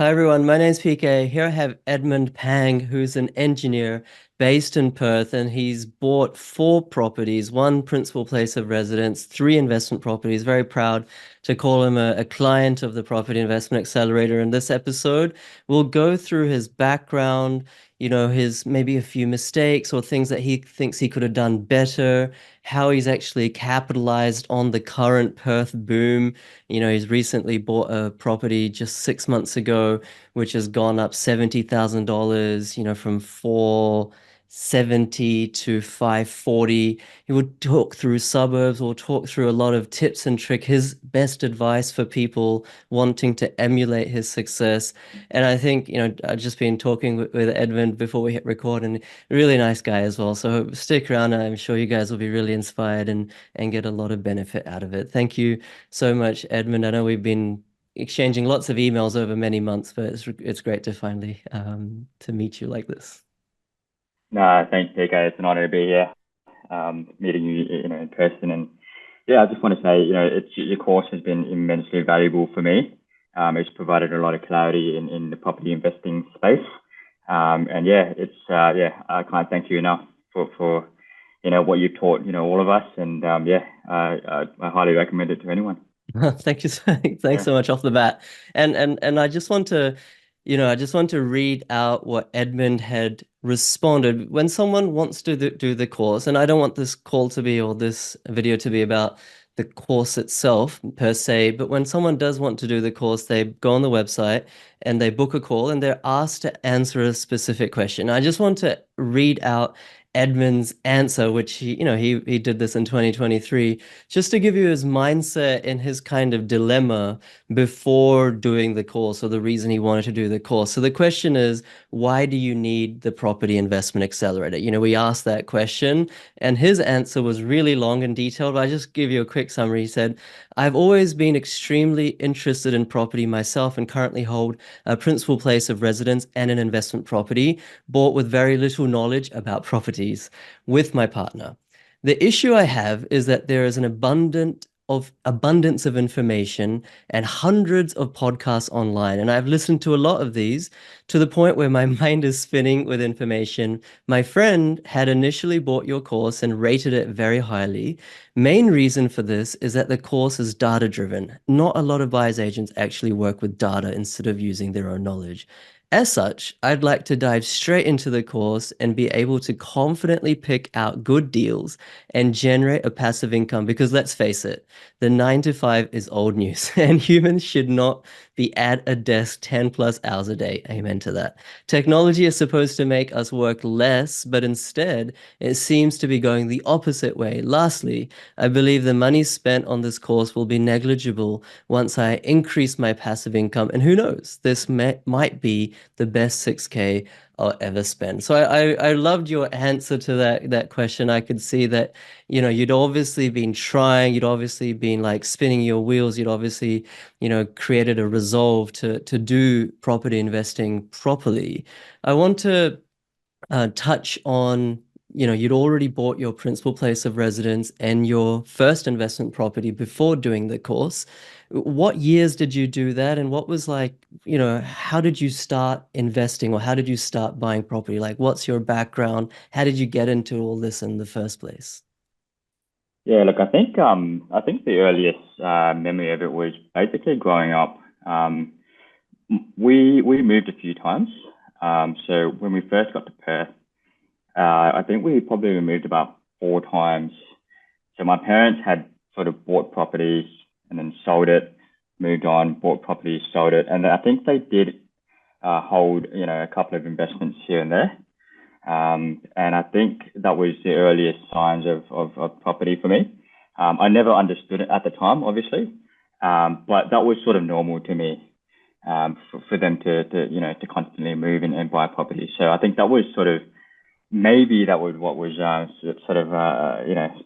Hi everyone, my name's PK. Here I have Edmund Pang, who's an engineer based in Perth, and he's bought four properties, one principal place of residence, three investment properties. Very proud to call him a client of the Property Investment Accelerator. In this episode, we'll go through his background, his maybe a few mistakes or things that he thinks he could have done better, how he's actually capitalized on the current Perth boom. He's recently bought a property just 6 months ago, which has gone up $70,000, from 470 to 540. He would talk through suburbs or talk through a lot of tips and trick, his best advice for people wanting to emulate his success. And I think, I've just been talking with Edmund before we hit record, and a really nice guy as well. So stick around, and I'm sure you guys will be really inspired and get a lot of benefit out of it. Thank you so much, Edmund. I know we've been exchanging lots of emails over many months, but it's great to finally to meet you like this. No, thanks, PK. It's an honor to be here, meeting you, in person. And yeah, I just want to say, your course has been immensely valuable for me. It's provided a lot of clarity in the property investing space. And yeah, I can't thank you enough for what you've taught, all of us. And I highly recommend it to anyone. Thank you. Thanks Yeah. so much off the bat. And I just want to, I just want to read out what Edmund had responded when someone wants to do the course. And I don't want this call to be or this video to be about the course itself per se, but when someone does want to do the course, they go on the website and they book a call and they're asked to answer a specific question. I just want to read out Edmund's answer, which he did this in 2023, just to give you his mindset and his kind of dilemma before doing the course or the reason he wanted to do the course. So the question is, why do you need the Property Investment Accelerator? We asked that question, and his answer was really long and detailed, but I just give you a quick summary. He said, I've always been extremely interested in property myself and currently hold a principal place of residence and an investment property, bought with very little knowledge about properties with my partner. The issue I have is that there is an abundance of information and hundreds of podcasts online. And I've listened to a lot of these to the point where my mind is spinning with information. My friend had initially bought your course and rated it very highly. Main reason for this is that the course is data driven. Not a lot of buyer's agents actually work with data instead of using their own knowledge. As such, I'd like to dive straight into the course and be able to confidently pick out good deals and generate a passive income because let's face it, the 9 to 5 is old news and humans should not be at a desk 10 plus hours a day. Amen to that. Technology is supposed to make us work less, but instead it seems to be going the opposite way. Lastly, I believe the money spent on this course will be negligible once I increase my passive income. And who knows, might be the best 6K I'll ever spend. So I loved your answer to that question. I could see that, you'd obviously been trying, you'd obviously been like spinning your wheels, you'd obviously, created a resolve to do property investing properly. I want to touch on, you'd already bought your principal place of residence and your first investment property before doing the course. What years did you do that? And what was like, how did you start investing or how did you start buying property? Like, what's your background? How did you get into all this in the first place? Yeah, look, I think the earliest memory of it was basically growing up. We moved a few times. So when we first got to Perth, I think we probably moved about four times. So my parents had sort of bought properties and then sold it, moved on, bought properties, sold it, and I think they did hold, a couple of investments here and there. And I think that was the earliest signs of property for me. I never understood it at the time, obviously, but that was sort of normal to me for them to constantly move and buy property. So I think that was sort of maybe that was what was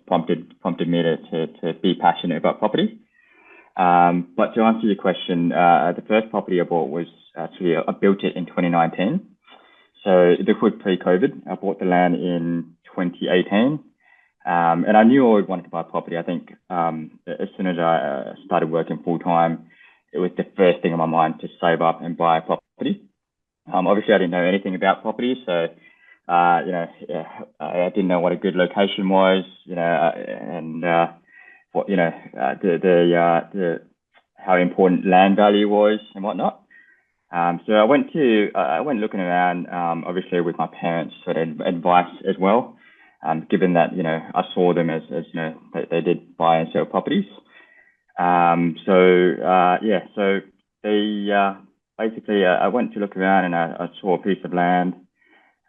prompted me to be passionate about property. But to answer your question, the first property I bought was actually I built it in 2019. So this was pre-COVID. I bought the land in 2018. And I knew I always wanted to buy property. I think as soon as I started working full time, it was the first thing on my mind to save up and buy a property. Obviously, I didn't know anything about property, so yeah, I didn't know what a good location was, and what the how important land value was and whatnot. So I went looking around, obviously with my parents' sort of advice as well, given that I saw them as they did buy and sell properties. So they basically I went to look around and I saw a piece of land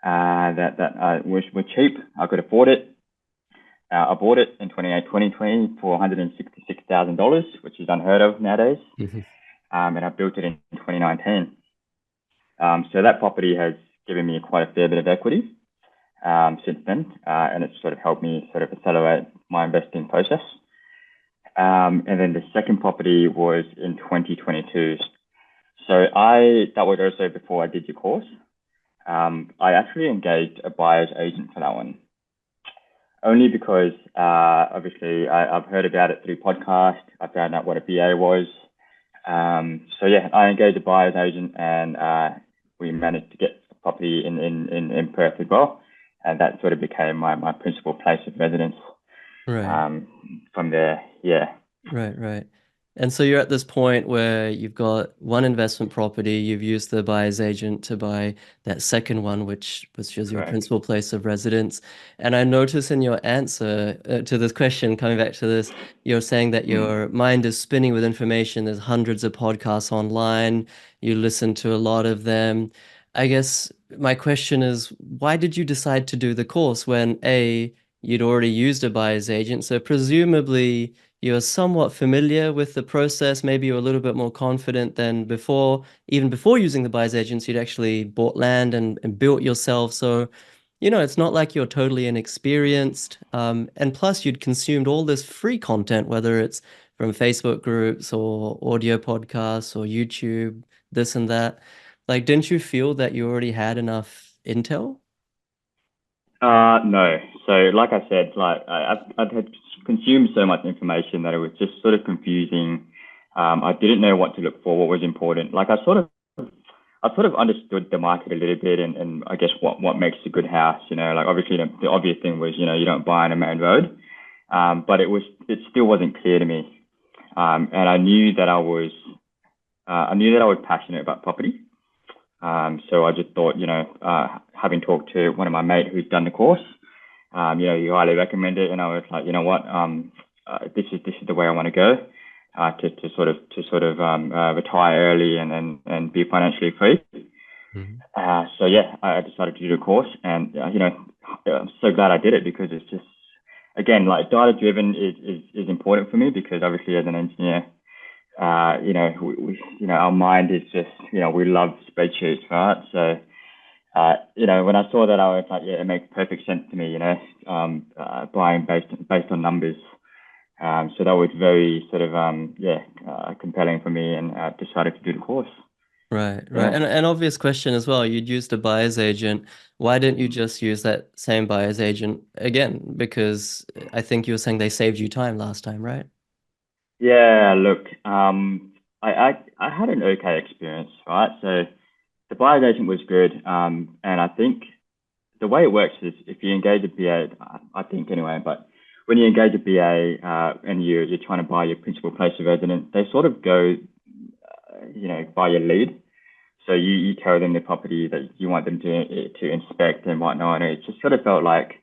that was cheap. I could afford it. I bought it in 2020 for $166,000, which is unheard of nowadays. Mhm. And I built it in 2019. So that property has given me quite a fair bit of equity since then, and it's sort of helped me sort of accelerate my investing process. And then the second property was in 2022. So that was also before I did your course. I actually engaged a buyer's agent for that one, only because obviously I've heard about it through podcast. I found out what a BA was. So yeah, I engaged a buyer's agent, and we managed to get a property in Perth as well, and that sort of became my principal place of residence. Right. From there, yeah, Right, right. And so you're at this point where you've got one investment property, you've used the buyer's agent to buy that second one, which is your correct. principal place of residence. And I notice in your answer to this question, coming back to this, you're saying that Mm. your mind is spinning with information. There's hundreds of podcasts online. You listen to a lot of them. I guess my question is, why did you decide to do the course when A, you'd already used a buyer's agent? So presumably you're somewhat familiar with the process. Maybe you're a little bit more confident than before. Even before using the buyer's agents, you'd actually bought land and built yourself. So, it's not like you're totally inexperienced. And plus, you'd consumed all this free content, whether it's from Facebook groups or audio podcasts or YouTube, this and that. Like, didn't you feel that you already had enough intel? No. So, like I said, I've had consumed so much information that it was just sort of confusing. I didn't know what to look for, what was important. I sort of understood the market a little bit, and I guess what makes a good house. Like obviously the obvious thing was you don't buy on a main road, but it still wasn't clear to me. And I knew that I was passionate about property. So I just thought, having talked to one of my mates who's done the course, he highly recommended it, and I was like, you know what, this is the way I want to go, to retire early and be financially free. Mhm. So yeah, I decided to do the course, and I'm so glad I did it because it's just again like data driven is important for me because obviously as an engineer, our mind is just we love spreadsheets, right? So when I saw that, I was like, yeah, it makes perfect sense to me, buying based on numbers. So that was very sort of compelling for me, and decided to do the course. Right, right. Yeah. And an obvious question as well, you'd used a buyer's agent. Why didn't you just use that same buyer's agent again? Because I think you were saying they saved you time last time, right? Yeah, look, I had an okay experience, right? So the buyer's agent was good, and I think the way it works is if you engage a BA, I think anyway, but when you engage a BA and you're trying to buy your principal place of residence, they sort of go, by your lead. So you tell them the property that you want them to inspect and whatnot. And it just sort of felt like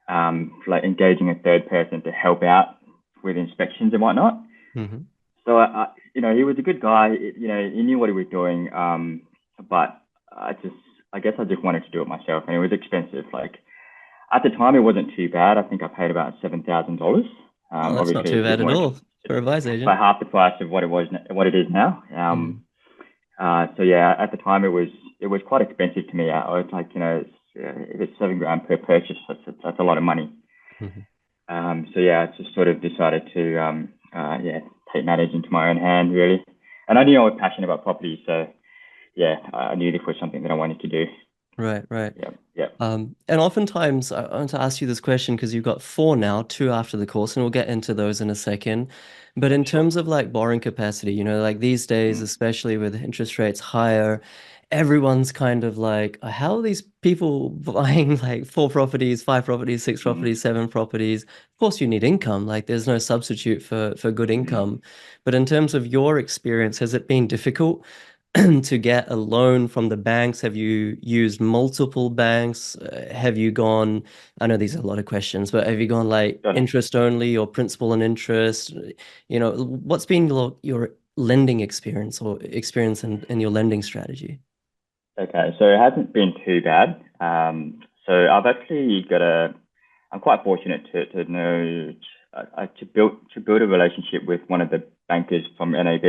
engaging a third person to help out with inspections and whatnot. Hmm. So he was a good guy. He knew what he was doing. But I guess I just wanted to do it myself, and it was expensive. Like at the time, it wasn't too bad. I think I paid about $7,000. Oh, that's not Obviously, too if bad you at want all it's for a buyer's by agent. half the price of what it is now. Mm. So yeah, at the time it was quite expensive to me. I was like, if it's $7,000 per purchase, that's a lot of money. Mhm. So yeah, I just sort of decided to take matters into my own hand really. And I knew I was passionate about property, so yeah, I knew this was something that I wanted to do. Right, right. Yeah, yeah, And oftentimes I want to ask you this question because you've got four now, two after the course, and we'll get into those in a second. But in sure. terms of like borrowing capacity, like these days, Mm, especially with interest rates higher, everyone's kind of like, how are these people buying like four properties, five properties, six Mm, properties, seven properties? Of course, you need income. Like, there's no substitute for good mm. income. But in terms of your experience, has it been difficult to get a loan from the banks? Have you used multiple banks? Have you gone, I know these are a lot of questions, but have you gone like Got it. interest only or principal and interest? What's been your lending experience or experience in your lending strategy? Okay, so it hasn't been too bad. So I've actually I'm quite fortunate to know to build a relationship with one of the bankers from NAB.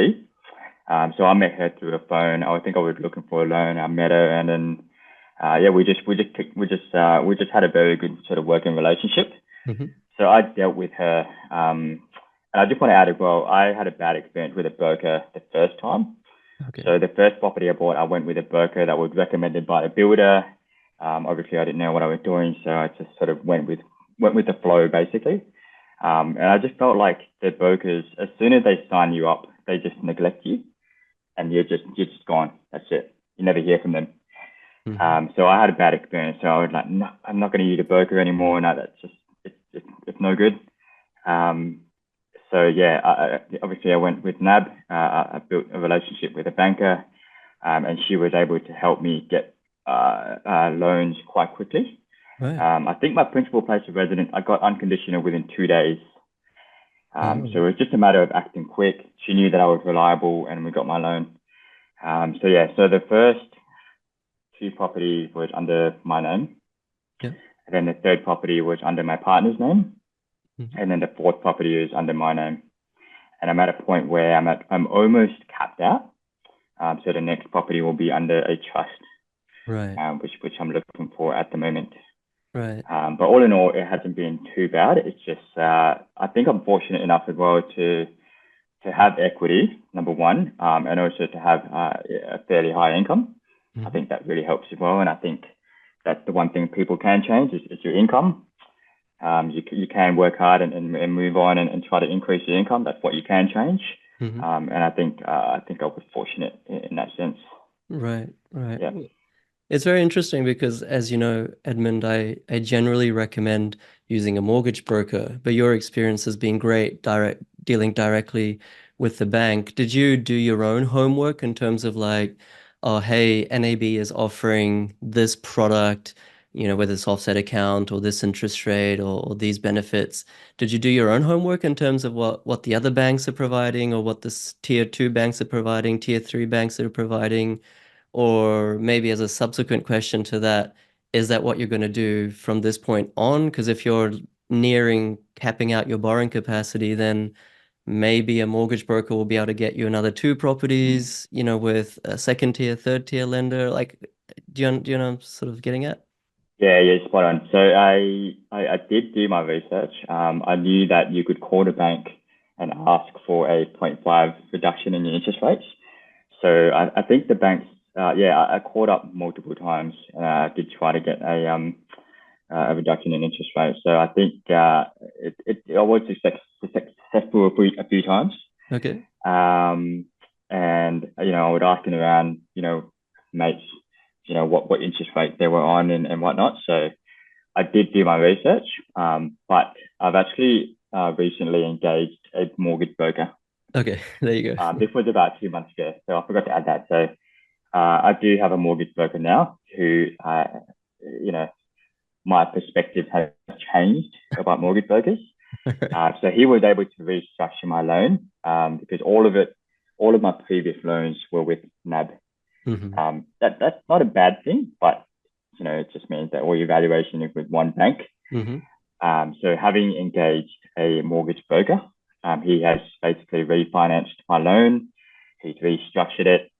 So I met her through a phone. I think I was looking for a loan. I met her, and then yeah, we just had a very good sort of working relationship. Hmm. So I dealt with her, and I just want to add as well. I had a bad experience with a broker the first time. Okay. So the first property I bought, I went with a broker that was recommended by a builder. Obviously, I didn't know what I was doing, so I just sort of went with the flow basically. And I just felt like the brokers, as soon as they sign you up, they just neglect you, and you're just gone. That's it. You never hear from them. Hmm. So I had a bad experience. So I was like, no, I'm not going to use a broker anymore. No, that's just it's no good. Um, so yeah, obviously I went with NAB. I built a relationship with a banker, and she was able to help me get loans quite quickly. Right. I think my principal place of residence, I got unconditional within 2 days. So Oh, it was just a matter of acting quick. She knew that I was reliable, and we got my loan. So yeah, so the first two properties was under my name, yeah. and then the third property was under my partner's name, Hmm. and then the fourth property is under my name. And I'm at a point where I'm almost capped out. So the next property will be under a trust, Right. which I'm looking for at the moment. Right. But all in all, it hasn't been too bad. It's just I think I'm fortunate enough as well to have equity, number one, and also to have a fairly high income. I Hmm. think that really helps as well. And I think that's the one thing people can change is your income. You can work hard and move on and try to increase your income. That's what you can change. Hmm. And I think I was fortunate in that sense. Right. Right. Yeah. It's very interesting because, as you know, Edmund, I generally recommend using a mortgage broker, but your experience has been great dealing directly with the bank. Did you do your own homework in terms of like, oh, hey, NAB is offering this product, whether it's offset account or this interest rate or these benefits? Did you do your own homework in terms of what the other banks are providing or what this tier two banks are providing, tier three banks are providing? Or maybe as a subsequent question to that, is that what you're going to do from this point on? Because if you're nearing capping out your borrowing capacity, then maybe a mortgage broker will be able to get you another two Mm. properties, with a second tier, third tier lender. Like, do you know what I'm sort of getting at? Yeah, yeah, spot on. So I did do my research. I knew that you could call the bank and ask for a zero point 0.5 reduction in your interest rates. So I think the banks, yeah, I called up multiple times. I did try to get a reduction in interest rates. So I think I was successful a few times. Okay. Um, and I would asking around, mates, what interest rates they were on and whatnot. So I did do my research, but I've actually recently engaged a mortgage broker. Okay. There you go. This was about 2 months ago, so I forgot to add that. So I do have a mortgage broker now who, you know, my perspective has changed about mortgage brokers. So he was able to restructure my loan because all of my previous loans were with NAB. Hmm. That's not a bad thing, but it just means that all your valuation is with one bank. Hmm. So having engaged a mortgage broker, he has basically refinanced my loan. He's restructured it,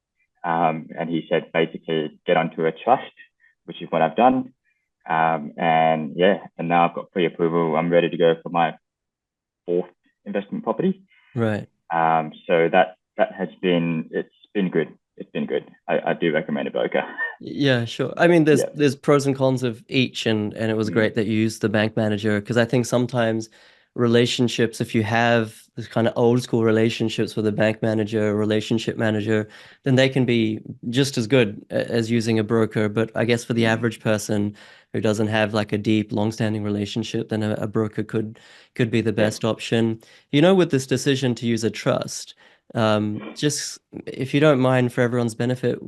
and he said basically get onto a trust, which is what I've done. And yeah, and now I've got pre-approval. I'm ready to go for my fourth investment property. Right. So that has been it's been good. It's been good. I do recommend a broker. Yeah, sure. I mean, there's Yeah. there's pros and cons of each, and it was Mm, great that you used the bank manager because I think sometimes relationships, if you have this kind of old school relationships with a bank manager, a relationship manager, then they can be just as good as using a broker. But I guess for the Mm. average person who doesn't have like a deep, long-standing relationship, then a broker could be the Yeah. best option. With this decision to use a trust, just if you don't mind, for everyone's benefit,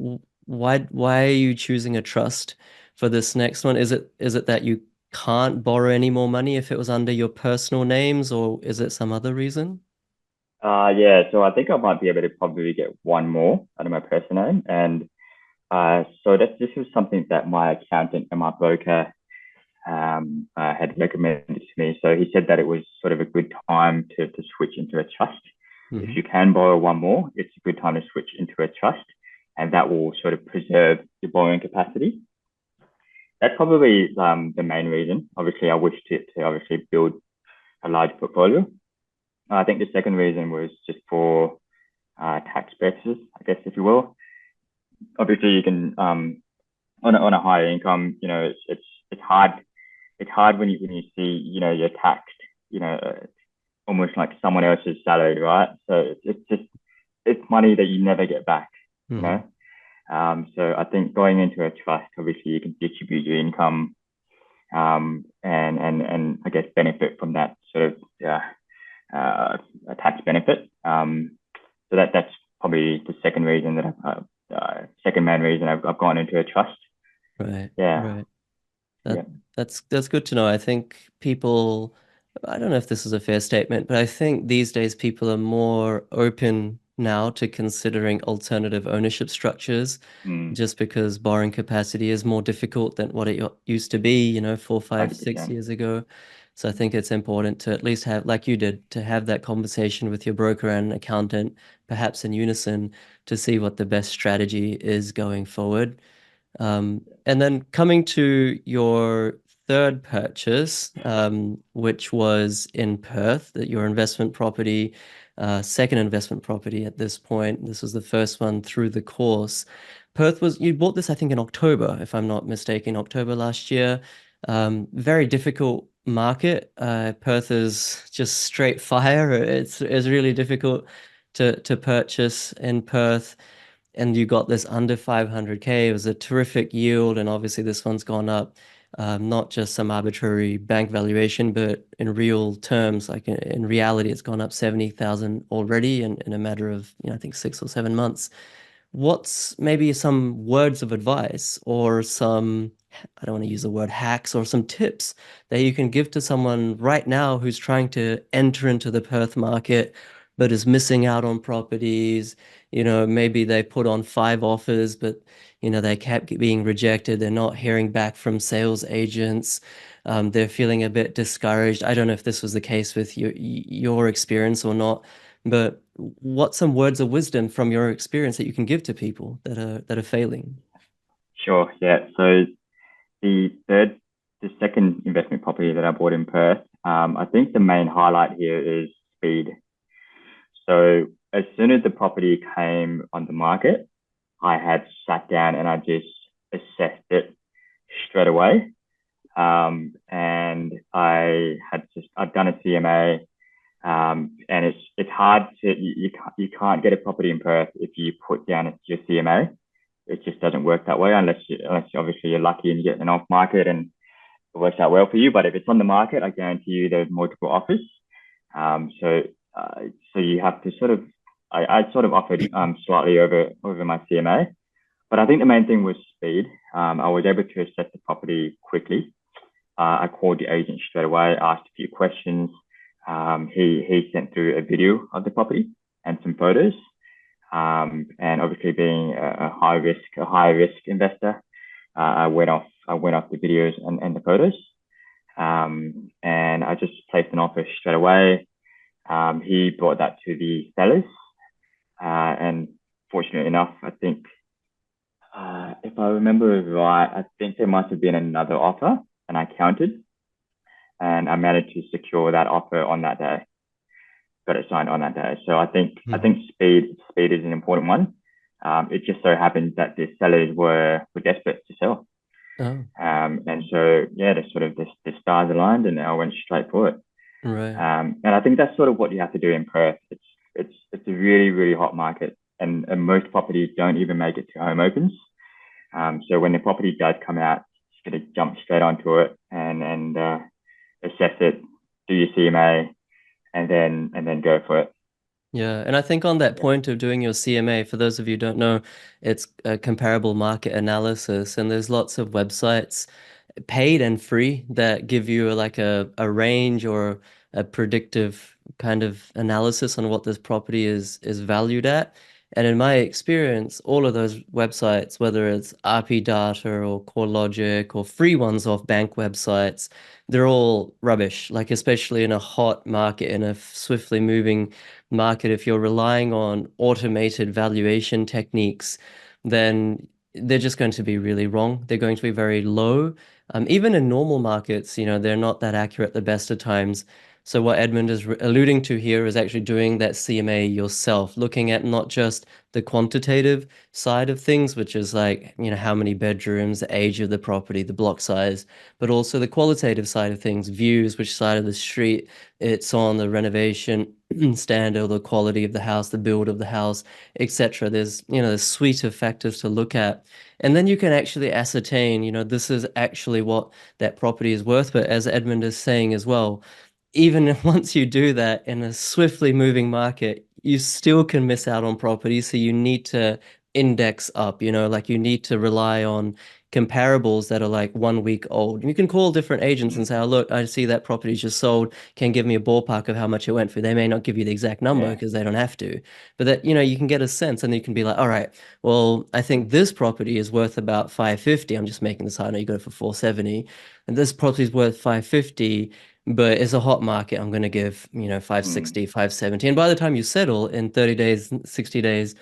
why are you choosing a trust for this next one? Is it that you can't borrow any more money if it was under your personal names, or is it some other reason? Yeah, so I think I might be able to probably get one more under my personal name. And so this was something that my accountant and my broker had recommended to me. So he said that it was sort of a good time to switch into a trust. If Hmm. you can borrow one more, it's a good time to switch into a trust, and that will sort of preserve your borrowing capacity. That's probably the main reason. Obviously, I wish to obviously build a large portfolio. I think the second reason was just for tax purposes, I guess, if you will. Obviously, you can on a higher income, it's hard. It's hard when you see you're taxed, almost like someone else's salary, right? So it's money that you never get back, you Hmm. know. So I think going into a trust, obviously, you can distribute your income, and I guess benefit from that sort of a tax benefit. So that's probably the second reason that second main reason I've gone into a trust. Right, Yeah, right. That yeah. that's good to know. I think people, I don't know if this is a fair statement, but I think these days people are more open now to considering alternative ownership structures, Mm, just because borrowing capacity is more difficult than what it used to be, 4, 5, 6 100%. years ago. So I think it's important to at least have, like you did, to have that conversation with your broker and accountant, perhaps in unison, to see what the best strategy is going forward. And then coming to your third purchase, which was in Perth, that your investment property, second investment property at this point. This was the first one through the course. You bought this, I think, in October, if I'm not mistaken, October last year. Very difficult market. Perth is just straight fire. It's really difficult to purchase in Perth, and you got this under 500K. It was a terrific yield, and obviously this one's gone up, not just some arbitrary bank valuation, but in real terms, like in reality, it's gone up 70,000 already in a matter of, I think 6 or 7 months. What's maybe some words of advice or some, I don't want to use the word hacks, or some tips that you can give to someone right now who's trying to enter into the Perth market but is missing out on properties? Maybe they put on 5 offers, but they kept being rejected. They're not hearing back from sales agents. They're feeling a bit discouraged. I don't know if this was the case with your experience or not, but what's some words of wisdom from your experience that you can give to people that are failing? Sure. Yeah. So the third, the second investment property that I bought in Perth, I think the main highlight here is speed. So as soon as the property came on the market, I had sat down and I just assessed it straight away. And I've done a CMA, and it's hard you can't get a property in Perth if you put down your CMA. It just doesn't work that way unless obviously you're lucky and you get an off market and it works out well for you. But if it's on the market, I guarantee you there's multiple offers. Um, so so you have to sort of I sort of offered slightly over my CMA, but I think the main thing was speed. I was able to assess the property quickly. I called the agent straight away, asked a few questions. He sent through a video of the property and some photos. And obviously, being a high risk investor, I went off the videos and the photos. And I just placed an offer straight away. He brought that to the sellers, and fortunately enough, I think if I remember right, I think there must have been another offer, and I counted, and I managed to secure that offer on that day. Got it signed on that day. So Mhm. speed is an important one. It just so happened that the sellers were desperate to sell, Oh, and so yeah, the stars aligned, and I went straight for it. Right. And I think that's sort of what you have to do in Perth. It's a really, really hot market, and most properties don't even make it to home opens. So when the property does come out, just going to jump straight onto it and assess it, do your CMA, and then go for it. Yeah, and I think on that Yeah. point of doing your CMA, for those of you who don't know, it's a comparable market analysis, and there's lots of websites, paid and free, that give you a range or a predictive kind of analysis on what this property is valued at. And in my experience, all of those websites, whether it's RP Data or CoreLogic or free ones off bank websites, they're all rubbish. Like especially in a hot market, in a swiftly moving market, if you're relying on automated valuation techniques, then they're just going to be really wrong. They're going to be very low. Even in normal markets, they're not that accurate the best of times. So what Edmund is alluding to here is actually doing that CMA yourself, looking at not just the quantitative side of things, which is like, how many bedrooms, the age of the property, the block size, but also the qualitative side of things, views, which side of the street it's on, the renovation standard, the quality of the house, the build of the house, etc. There's, a suite of factors to look at. And then you can actually ascertain, this is actually what that property is worth. But as Edmund is saying as well, even once you do that in a swiftly moving market, you still can miss out on property. So you need to index up, like you need to rely on comparables that are like 1 week old. You can call different agents and Mm. say, oh, look, I see that property just sold. Can give me a ballpark of how much it went for. They may not give you the exact number Yeah. because they don't have to, but that, you can get a sense and you can be like, all right, well, I think this property is worth about 550. I'm just making this high. I know you got it for 470, and this property is worth 550, but it's a hot market. I'm going to give, Mm. 560, 570. And by the time you settle in 30 days, 60 days,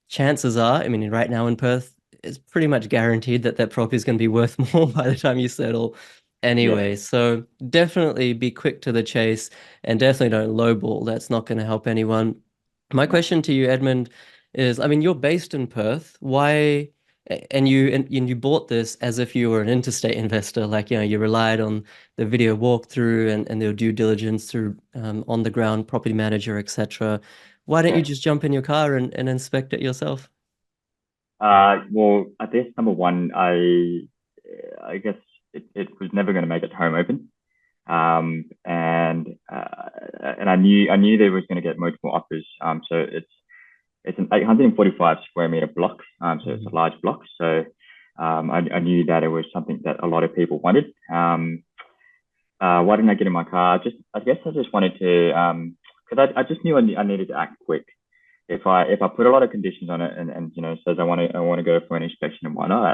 chances are, I mean, right now in Perth, it's pretty much guaranteed that that property is going to be worth more by the time you settle Yes. anyway. So definitely be quick to the chase and definitely don't lowball. That's not going to help anyone. My No. question to you, Edmund, is, I mean, you're based in Perth. Why? And you bought this as if you were an interstate investor, like, you relied on the video walkthrough and their due diligence through on the ground property manager, etc. Why don't you Yeah. just jump in your car and inspect it yourself? Well, I guess number one, I guess it was never going to make it to home open. And I knew they was going to get multiple offers. So it's an 845 square meter block. So it's a Mhm. large block. So I knew that it was something that a lot of people wanted. Why didn't I get in my car? I guess I just wanted to, because I just knew I needed to act quick. If I put a lot of conditions on it and says I want to go for an inspection and whatnot,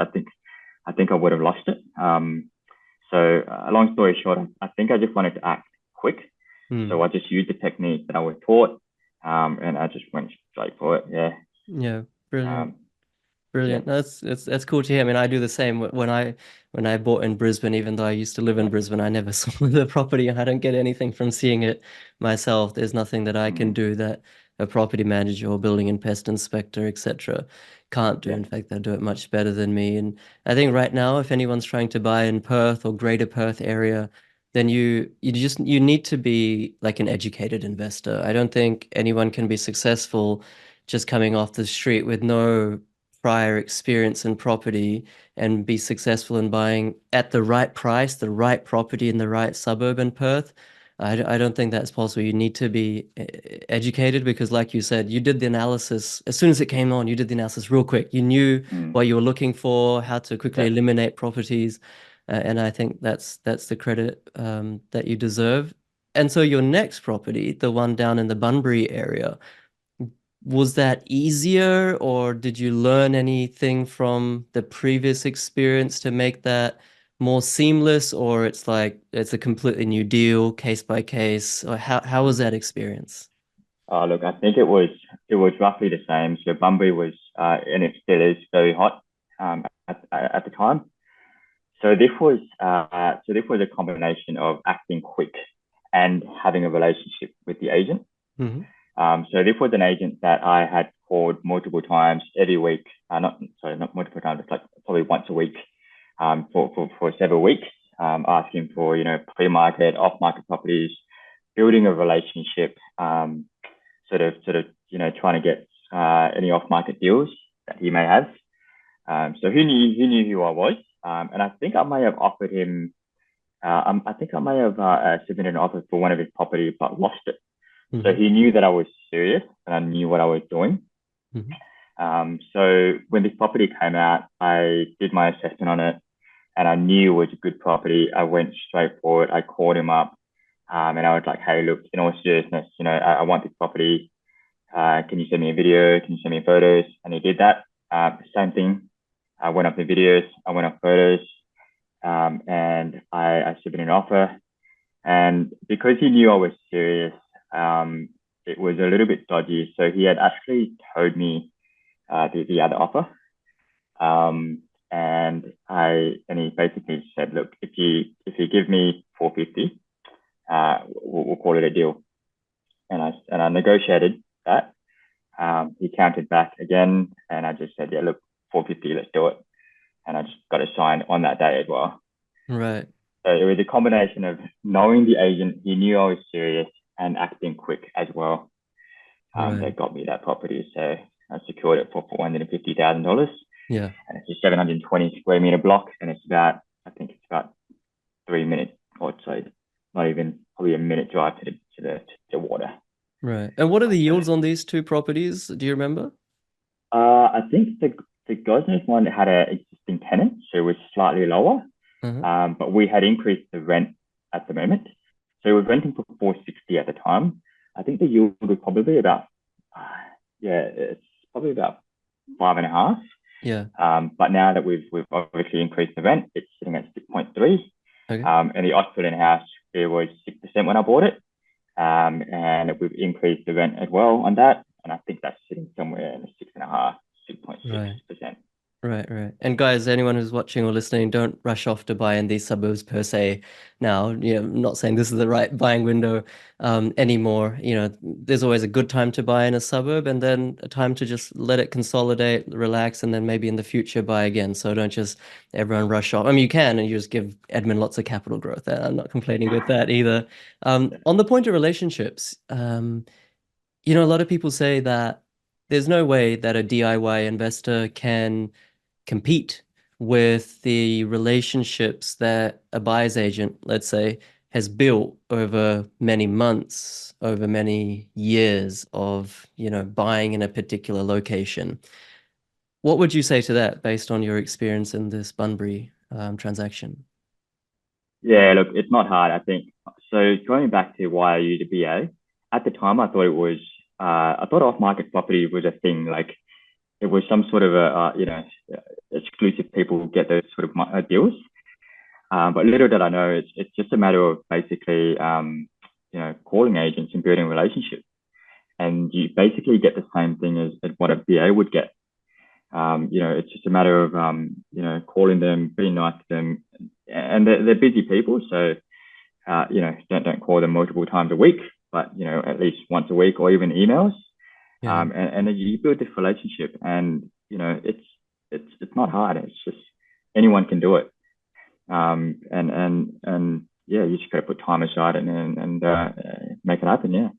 I think I would have lost it. So long story short, I think I just wanted to act quick. Hmm. So I just used the technique that I was taught, and I just went straight for it. Yeah. Yeah, brilliant. Um, yeah. Brilliant. That's cool to hear. I mean, I do the same when I bought in Brisbane, even though I used to live in Yeah. Brisbane, I never saw the property and I don't get anything from seeing it myself. There's nothing that I can Mm, do that a property manager or building and pest inspector, etc., can't do. yeah. In fact, they'll do it much better than me. And I think right now, if anyone's trying to buy in Perth or Greater Perth area, then you need to be like an educated investor. I don't think anyone can be successful just coming off the street with no prior experience in property and be successful in buying at the right price, the right property in the right suburb in Perth. I don't think that's possible. You need to be educated because, like you said, you did the analysis as soon as it came on. You did the analysis real quick. You knew Mm, what you were looking for, how to quickly yeah. eliminate properties, and I think that's the credit that you deserve. And so your next property, the one down in the Bunbury area, was that easier, or did you learn anything from the previous experience to make that more seamless, or it's like it's a completely new deal, case by case, or how was Mm. that experience? Look, I think it was roughly the same. So Bunbury was, and it still is very hot at the time. So this was a combination of acting quick and having a relationship with the agent. Hmm. So this was an agent that I had called multiple times every week. Not multiple times, it's like probably once a week, for several weeks, asking for pre-market, off-market properties, building a relationship, trying to get any off-market deals that he may have. So he knew who I was, and I think I may have offered him. I think I may have submitted an offer for one of his properties, but lost it. So Hmm. he knew that I was serious and I knew what I was doing. Hmm. So when this property came out, I did my assessment on it, and I knew it was a good property. I went straight for it. I called him up, and I was like, "Hey, look, in all seriousness, I want this property. Can you send me a video? Can you send me photos?" And he did that. Same thing. I went up the videos. I went up photos, and I submitted an offer. And because he knew I was serious, it was a little bit dodgy. So he had actually told me the other offer. Um, and he basically said, "Look, if you give me 450, we'll call it a deal." And I negotiated that. He counted back again, and I just said, "Yeah, look, 450, let's do it." And I just got it signed on that day as well. Right. So it was a combination of knowing the agent, he knew I was serious, and acting quick as well. Right. That got me that property. So I secured it for $450,000, Yeah. and it's a 720 square meter block, and I think it's about 3 minutes or so, not even probably a minute drive to the water. Right. And what are the yields on these two properties? Do you remember? I think the Gosnells one had an existing tenant, so it was slightly lower. Uh-huh. But we had increased the rent at the moment. So we were renting for 460 at the time. I think the yield was probably about, it's probably about 5.5. Yeah. But now that we've obviously increased the rent, it's sitting at 6.3. Okay. And the Australian house, it was 6% when I bought it. And we've increased the rent as well on that. And I think that's sitting somewhere in the 6.5, Right. 6.6%. Right, right. And guys, anyone who's watching or listening, don't rush off to buy in these suburbs per se now. I'm not saying this is the right buying window anymore. There's always a good time to buy in a suburb and then a time to just let it consolidate, relax, and then maybe in the future buy again. So don't just everyone rush off. I mean, you can, and you just give Edmund lots of capital growth. I'm not complaining with that either. On the point of relationships, a lot of people say that there's no way that a DIY investor can compete with the relationships that a buyer's agent, let's say, has built over many months, over many years of, buying in a particular location. What would you say to that based on your experience in this Bunbury transaction? Yeah, look, it's not hard, I think. So going back to why I used a BA, at the time I thought off-market property was a thing, like it was some sort of exclusive people who get those sort of deals. But little did I know, it's just a matter of basically, calling agents and building relationships. And you basically get the same thing as what a BA would get. It's just a matter of, calling them, being nice to them, and they're busy people. So, don't call them multiple times a week, but, at least once a week or even emails. Yeah. And then you build this relationship, and, it's not hard. It's just anyone can do it. And yeah, you just got to put time aside and make it happen. Yeah.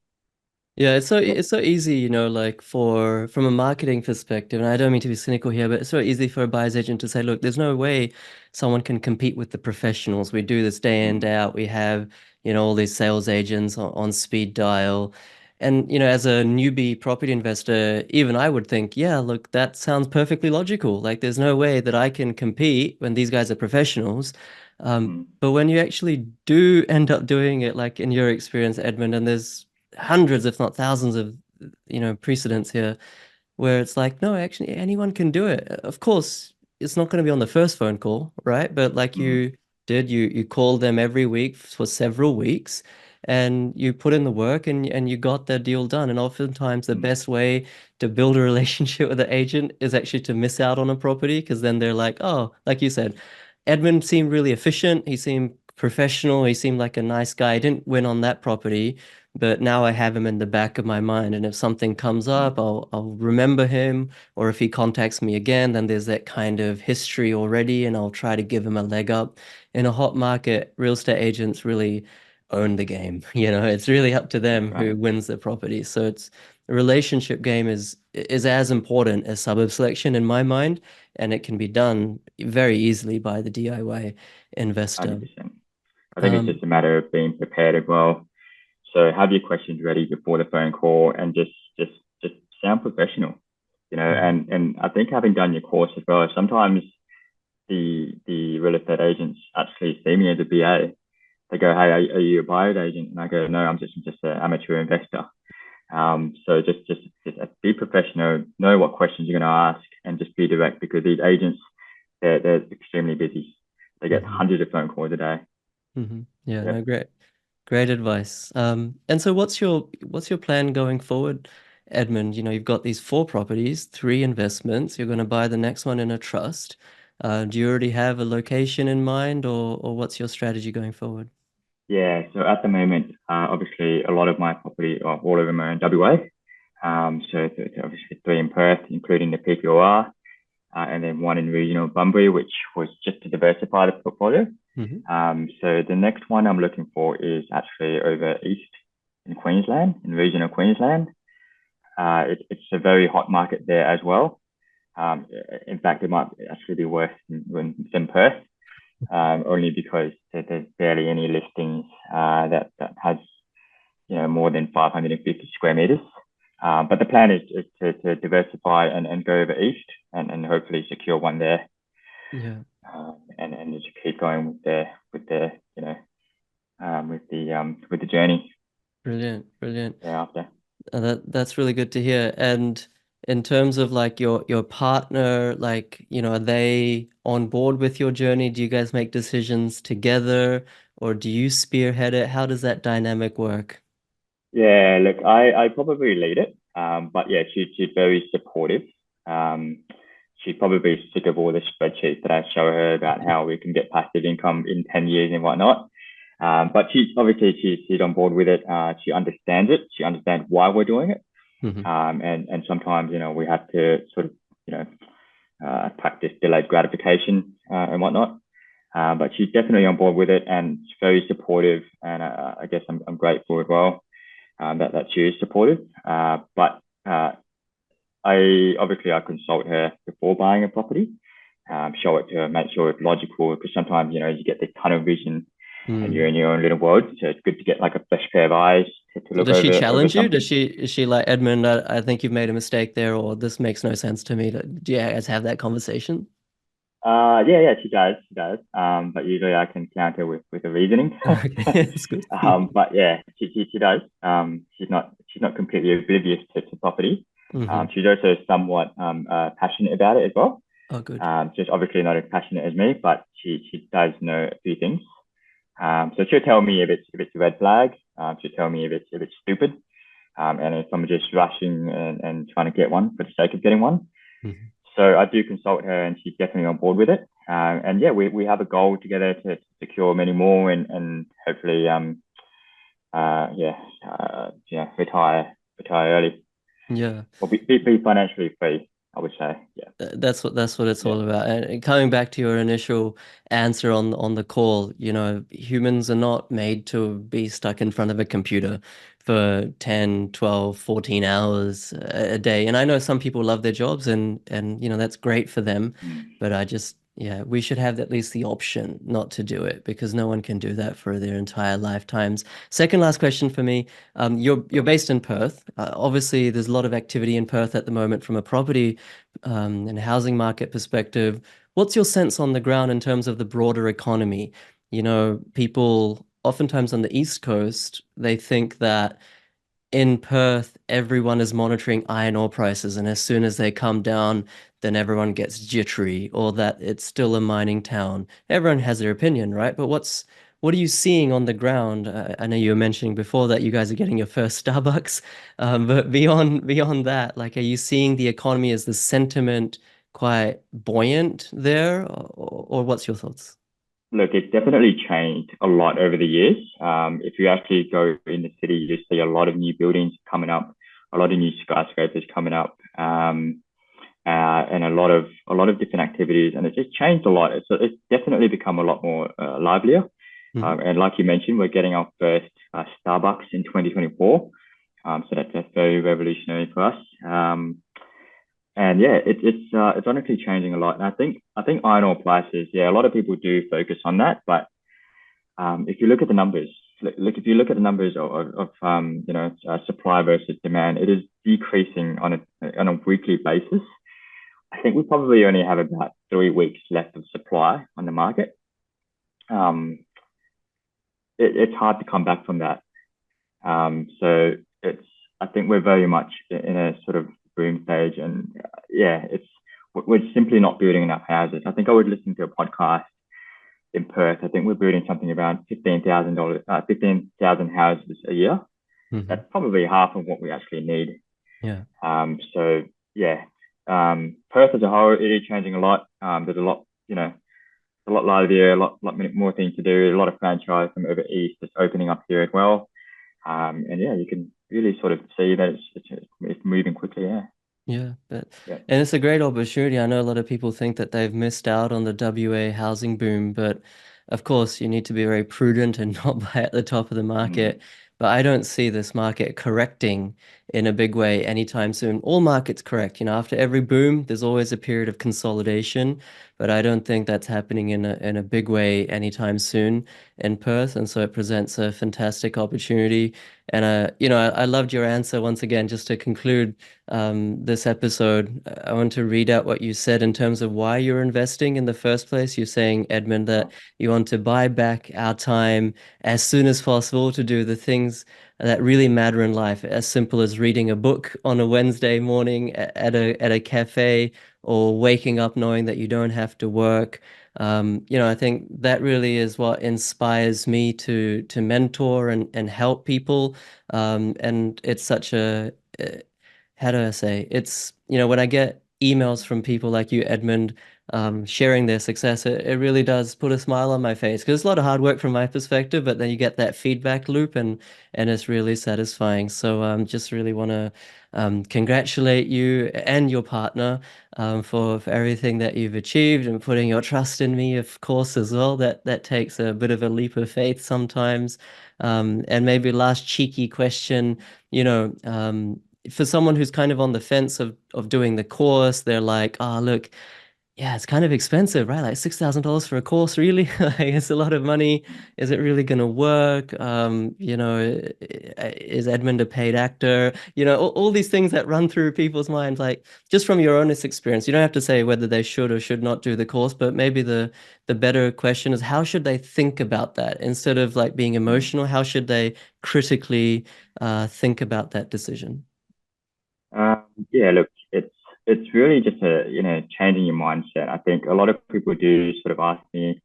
Yeah, it's so easy, like from a marketing perspective, and I don't mean to be cynical here, but it's so easy for a buyer's agent to say, look, there's no way someone can compete with the professionals. We do this day in, Mm, day out. We have, all these sales agents on speed dial. And, as a newbie property investor, even I would think, yeah, look, that sounds perfectly logical. Like there's no way that I can compete when these guys are professionals. mm, But when you actually do end up doing it, like in your experience, Edmund, and there's hundreds, if not thousands of, precedents here where it's like, no, actually anyone can do it. Of course, it's not going to be on the first phone call, right? But like mm, you called them every week for several weeks and you put in the work and you got that deal done. And oftentimes the mm, best way to build a relationship with the agent is actually to miss out on a property because then they're like, oh, like you said, Edmund seemed really efficient. He seemed professional. He seemed like a nice guy. He didn't win on that property, but now I have him in the back of my mind. And if something comes mm, up, I'll remember him. Or if he contacts me again, then there's that kind of history already, and I'll try to give him a leg up. In a hot market, real estate agents really own the game. It's really up to That's them right. who wins the property. So it's the relationship game is as important as suburb selection in my mind, and it can be done very easily by the DIY investor. 100%. I think it's Um, just a matter of being prepared as well. So have your questions ready before the phone call and just just sound professional, mhm, and I think having done your course as well, sometimes the real estate agents actually see me as a BA. They go, "Hey, are you a buyer's agent?" And I go, "No, I'm just an amateur investor." So just be professional, know what questions you're going to ask, and just be direct because these agents, they're extremely busy. They get mhm, hundreds of phone calls a day. Yeah, no, Yep. great advice. And so what's your plan going forward, Edmund? You've got these four properties, three investments. You're going to buy the next one in a trust. Do you already have a location in mind, or what's your strategy going forward? Yeah. So at the moment, obviously, a lot of my property, or all of them are in WA. So it's obviously three in Perth, including the PPOR, and then one in regional Bunbury, which was just to diversify the portfolio. Hmm. So the next one I'm looking for is actually over east in Queensland, in regional Queensland. It's a very hot market there as well. In fact, it might actually be worse than Perth, only because there's barely any listings that has more than 550 square meters. But the plan is to diversify and go over east and hopefully secure one there, Yeah, and just keep going with the with the journey brilliant, brilliant. thereafter. That's really good to hear. And in terms of like your partner, like, are they on board with your journey? Do you guys make decisions together, or do you spearhead it? How does that dynamic work? Yeah, look, I probably lead it, but yeah, she's very supportive. Um, she's probably sick of all the spreadsheets that I show her about how we can get passive income in 10 years and whatnot. But she's on board with it. She understands it. She understands why we're doing it. Hmm. And sometimes, we have to sort of, you know, practice delayed gratification and whatnot. But she's definitely on board with it and she's very supportive. And I guess I'm grateful as well that she is supportive. But I consult her before buying a property, show it to her, make sure it's logical because sometimes you get this tunnel vision and you're Mm. in your own little world. So it's good to get like a fresh pair of eyes to So look does she over challenge you? Does something. she is she like, Edmund, I think you've made a mistake there, or this makes no sense to me? Do you guys have that conversation? Yeah, she does, but usually I can counter with the reasoning. Okay, that's good. But yeah, she does. She's not completely oblivious to property. Hmm. She's also somewhat passionate about it as well. Oh, good. Just obviously not as passionate as me, but she does know a few things. So she'll tell me if it's a red flag. She'll tell me if it's stupid, and if I'm just rushing and trying to get one for the sake of getting one. Mhm. So I do consult her, and she's definitely on board with it. And yeah, we have a goal together to secure many more and hopefully yeah retire early Yeah. or be financially free. I would say That's what it's yeah. all about. And coming back to your initial answer on the call, humans are not made to be stuck in front of a computer for 10, 12, 14 hours a day. And I know some people love their jobs and that's great for them, Mm. but yeah, we should have at least the option not to do it because no one can do that for their entire lifetimes. Second last question for me. You're Sure. based in Perth. Obviously, there's a lot of activity in Perth at the moment from a property and housing market perspective. What's your sense on the ground in terms of the broader economy? People oftentimes on the East Coast, they think that in Perth, everyone is monitoring iron ore prices, and as soon as they come down, then everyone gets jittery, or that it's still a mining town. Everyone has their opinion, right? But what are you seeing on the ground? I know you were mentioning before that you guys are getting your first Starbucks, but beyond that, like, are you seeing the economy as the sentiment quite buoyant there, or what's your thoughts? Look, it's definitely changed a lot over the years. If you actually go in the city, you see a lot of new buildings coming up, a lot of new skyscrapers coming up, and a lot of different activities, and it's just changed a lot. It's definitely become a lot more livelier. Hmm. And like you mentioned, we're getting our first Starbucks in 2024. So that's very revolutionary for us. And yeah, it's honestly changing a lot. And I think iron ore prices, yeah, a lot of people do focus on that, but if you look at the numbers, look if you look at the numbers of supply versus demand, it is decreasing on a weekly basis. I think we probably only have about 3 weeks left of supply on the market. Um, it's hard to come back from that. So it's I think we're very much in a sort of boom stage, and yeah, it's we're simply not building enough houses. I think I was listening to a podcast in Perth. I think we're building something around $15,000, 15,000 houses a year. Hmm. That's probably half of what we actually need. Yeah. So yeah, Perth as a whole, it is changing a lot. There's a lot, a lot livelier, lot more things to do. A lot of franchise from over east that's opening up here as well. And yeah, you can really sort of see that it's moving quickly. Yeah, Yeah, but yeah. and it's a great opportunity. I know a lot of people think that they've missed out on the WA housing boom, but of course you need to be very prudent and not buy at the top of the Mm, market. But I don't see this market correcting in a big way anytime soon. All markets correct, after every boom, there's always a period of consolidation, but I don't think that's happening in a big way anytime soon in Perth, and so it presents a fantastic opportunity. And I loved your answer once again, just to conclude this episode. I want to read out what you said in terms of why you're investing in the first place. You're saying, Edmund, that you want to buy back our time as soon as possible to do the things that really matter in life, as simple as reading a book on a Wednesday morning at a cafe, or waking up knowing that you don't have to work. I think that really is what inspires me to mentor and help people. And it's such a how do I say? It's, when I get emails from people like you, Edmund, sharing their success, it really does put a smile on my face, because it's a lot of hard work from my perspective, but then you get that feedback loop, and it's really satisfying. So just really want to congratulate you and your partner for everything that you've achieved, and putting your trust in me, of course, as well. That takes a bit of a leap of faith sometimes. And maybe last cheeky question, for someone who's kind of on the fence of doing the course, they're like, oh, look, yeah, it's kind of expensive, right? Like $6,000 for a course, really? Like, it's a lot of money. Is it really going to work? Is Edmund a paid actor? All these things that run through people's minds, like, just from your honest experience. You don't have to say whether they should or should not do the course, but maybe the better question is, how should they think about that? Instead of like being mm. emotional, how should they critically think about that decision? Yeah, look, it's really just changing your mindset. I think a lot of people do sort of ask me,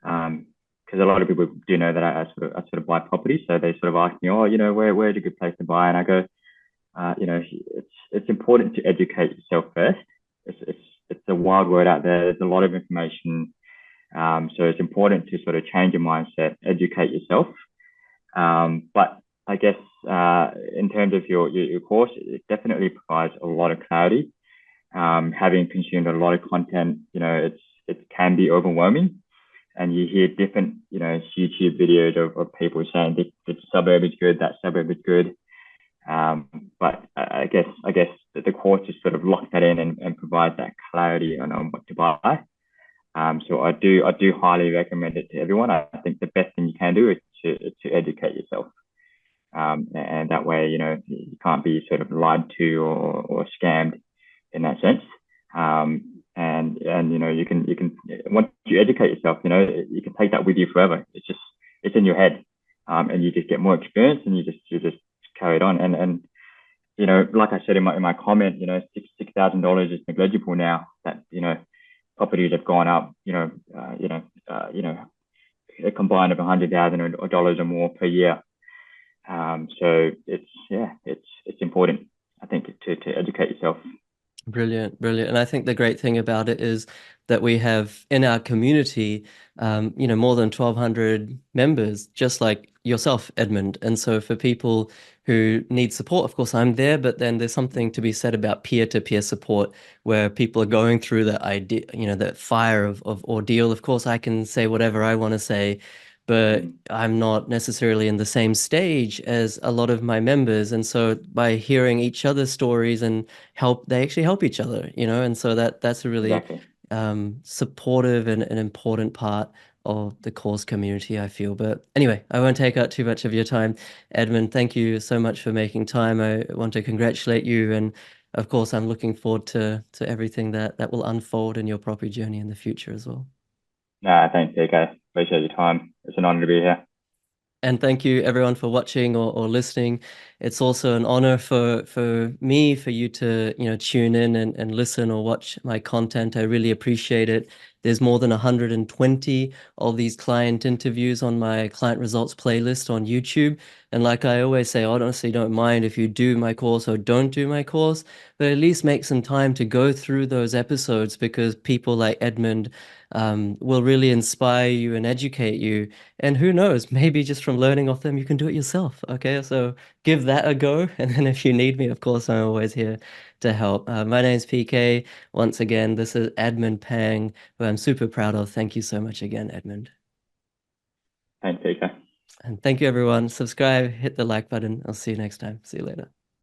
because a lot of people do know that I sort of buy property, so they sort of ask me, oh, where's a good place to buy? And I go, it's important to educate yourself first. It's a wild word out there. There's a lot of information, so it's important to sort of change your mindset, educate yourself. But I guess in terms of your course, it definitely provides a lot of clarity. Having consumed a lot of content, it can be overwhelming, and you hear different YouTube videos of people saying this suburb is good, that suburb is good. But I guess that the course just sort of locks that in and provides that clarity on what to buy. So I do highly recommend it to everyone. I think the best thing you can do is to educate yourself, and that way you can't be sort of lied to or scammed in that sense. And you can once you educate yourself, you can take that with you forever. It's in your head, and you just get more experience, and you just carry it on. And like I said in my comment, $6,000 is negligible now. That properties have gone up, a combined of $100,000 or more per year. So it's important, I think, to educate yourself. Brilliant, brilliant. And I think the great thing about it is that we have in our community, more than 1,200 members, just like yourself, Edmund. And so for people who need support, of course, I'm there, but then there's something to be said about peer-to-peer support, where people are going through that idea, that fire of ordeal. Of course, I can say whatever I want to say, but Mm, I'm not necessarily in the same stage as a lot of my members. And so by hearing each other's stories and they actually help each other, and so that's a really exactly. supportive and an important part of the course community, I feel. But anyway, I won't take up too much of your time. Edmund, thank you so much for making time. I want to congratulate you, and of course, I'm looking forward to everything that will unfold in your property journey in the future as well. Nah, thanks, PK. Appreciate your time. It's an honor to be here. And thank you everyone for watching or listening. It's also an honor for me, for you to, tune in and listen or watch my content. I really appreciate it. There's more than 120 of these client interviews on my client results playlist on YouTube. And like I always say, I honestly don't mind if you do my course or don't do my course, but at least make some time to go through those episodes, because people like Edmund will really inspire you and educate you. And who knows, maybe just from learning off them, you can do it yourself. Okay, so give that a go. And then if you need me, of course, I'm always here to help. My name's PK. Once again, this is Edmund Pang, who I'm super proud of. Thank you so much again, Edmund. Thanks, PK. And thank you, everyone. Subscribe, hit the like button. I'll see you next time. See you later.